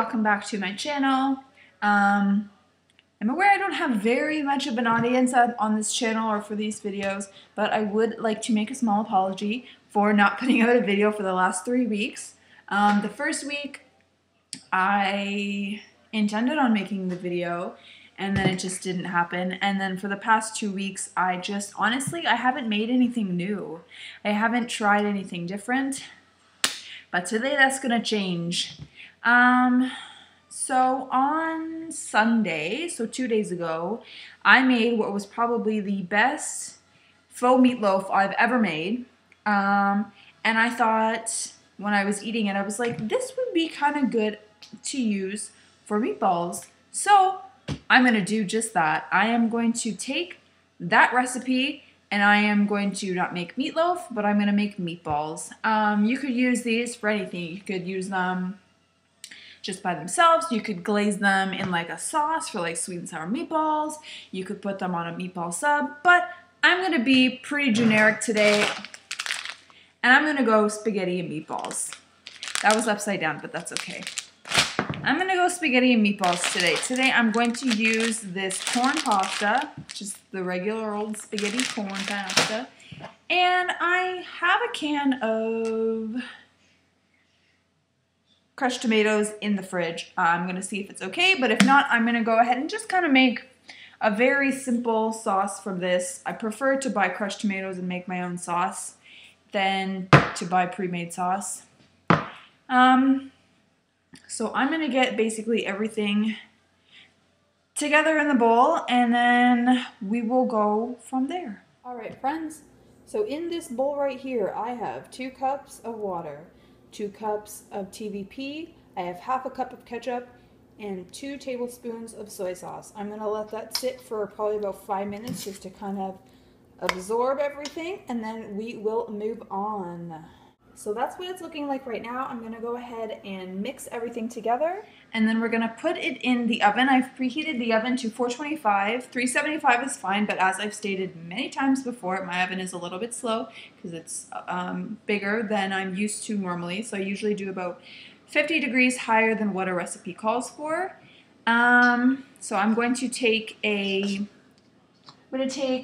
welcome back to my channel. I'm aware I don't have very much of an audience on this channel or for these videos, but I would like to make a small apology for not putting out a video for the last 3 weeks. The first week I intended on making the video and then it just didn't happen, and then for the past 2 weeks I haven't made anything new. I haven't tried anything different, but today that's gonna change. So on Sunday, so 2 days ago, I made what was probably the best faux meatloaf I've ever made. And I thought when I was eating it, I was like, this would be kind of good to use for meatballs. So I'm going to do just that. I am going to take that recipe and I am going to not make meatloaf, but I'm going to make meatballs. You could use these for anything. You could use them just by themselves. You could glaze them in like a sauce for like sweet and sour meatballs. You could put them on a meatball sub, but I'm going to be pretty generic today and I'm going to go spaghetti and meatballs. That was upside down, but that's okay. I'm going to go spaghetti and meatballs today. Today I'm going to use this corn pasta, just the regular old spaghetti corn pasta, and I have a can of crushed tomatoes in the fridge. I'm going to see if it's okay, but if not, I'm going to go ahead and just kind of make a very simple sauce from this. I prefer to buy crushed tomatoes and make my own sauce than to buy pre-made sauce. So I'm going to get basically everything together in the bowl and then we will go from there. Alright friends, so in this bowl right here I have 2 cups of water, 2 cups of TVP, I have half a cup of ketchup, and 2 tablespoons of soy sauce. I'm going to let that sit for probably about 5 minutes just to kind of absorb everything, and then we will move on. So that's what it's looking like right now. I'm going to go ahead and mix everything together. And then we're going to put it in the oven. I've preheated the oven to 425. 375 is fine, but as I've stated many times before, my oven is a little bit slow because it's bigger than I'm used to normally. So I usually do about 50 degrees higher than what a recipe calls for. So I'm going to take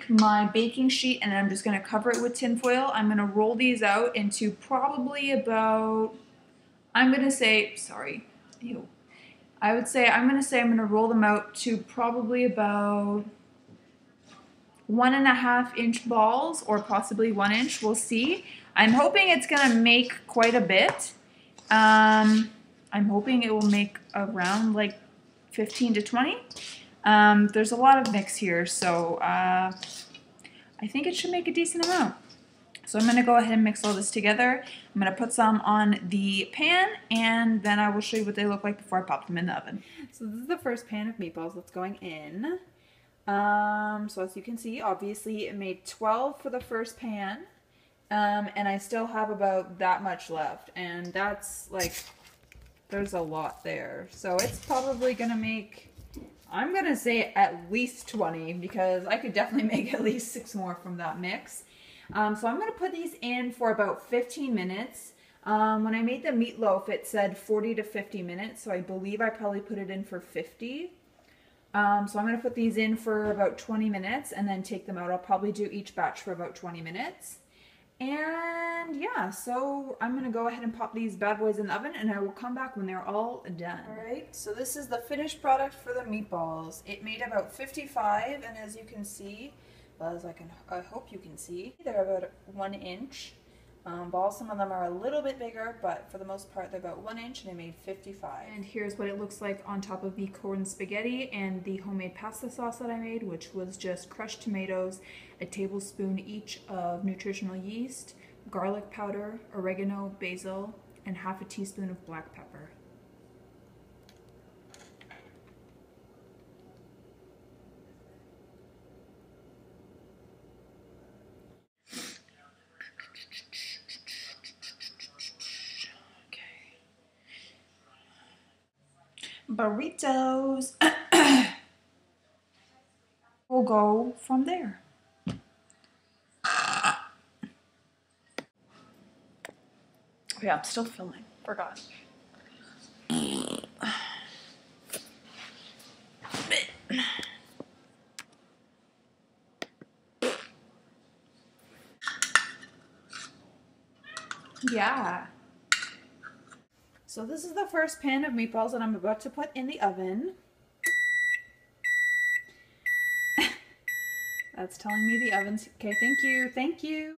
my baking sheet and I'm just going to cover it with tin foil. I'm going to roll these out into probably about, I'm going to say I'm going to roll them out to probably about 1.5 inch balls or possibly 1 inch. We'll see. I'm hoping it's going to make quite a bit. I'm hoping it will make around like 15 to 20. There's a lot of mix here, so I think it should make a decent amount. So I'm going to go ahead and mix all this together. I'm going to put some on the pan, and then I will show you what they look like before I pop them in the oven. So this is the first pan of meatballs that's going in. So as you can see, obviously it made 12 for the first pan, and I still have about that much left, and that's like, there's a lot there. So it's probably going to make, I'm going to say at least 20, because I could definitely make at least 6 more from that mix. So I'm going to put these in for about 15 minutes. When I made the meatloaf, it said 40 to 50 minutes, so I believe I probably put it in for 50. So I'm going to put these in for about 20 minutes and then take them out. I'll probably do each batch for about 20 minutes. And yeah, so I'm going to go ahead and pop these bad boys in the oven and I will come back when they're all done. Alright, so this is the finished product for the meatballs. It made about 55, and as you can see, well, I hope you can see, they're about 1 inch. Balls, some of them are a little bit bigger, but for the most part they're about 1 inch, and I made 55. And here's what it looks like on top of the corn spaghetti and the homemade pasta sauce that I made, which was just crushed tomatoes, a tablespoon each of nutritional yeast, garlic powder, oregano, basil, and half a teaspoon of black pepper. Burritos. We'll go from there. Oh yeah, I'm still filming. Forgot. Yeah. So this is the first pan of meatballs that I'm about to put in the oven. That's telling me the oven's okay. Thank you. Thank you.